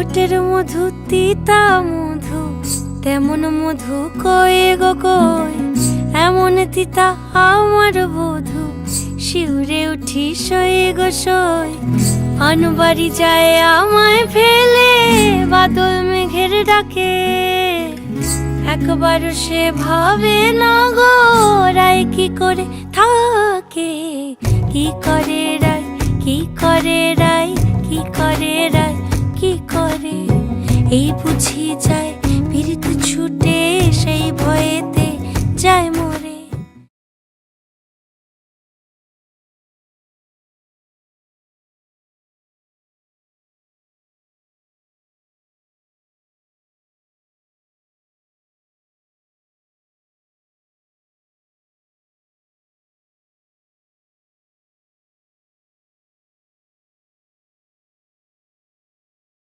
ঠোঁটের মধু তিতা মধু, তেমন মধু কয়ে গো কই, এমন তিতা আমার বধূ, শিউরে উঠি সয়ে গো সই। আনবাড়ি যায় আমায় ফেলে বাদল মেঘের ডাকে, একবার সে ভাবে না গো রায় কি করে থাকে। কি করে রায়, কি করে রায়, কি করে রায়, কি করে এই বুঝি যায়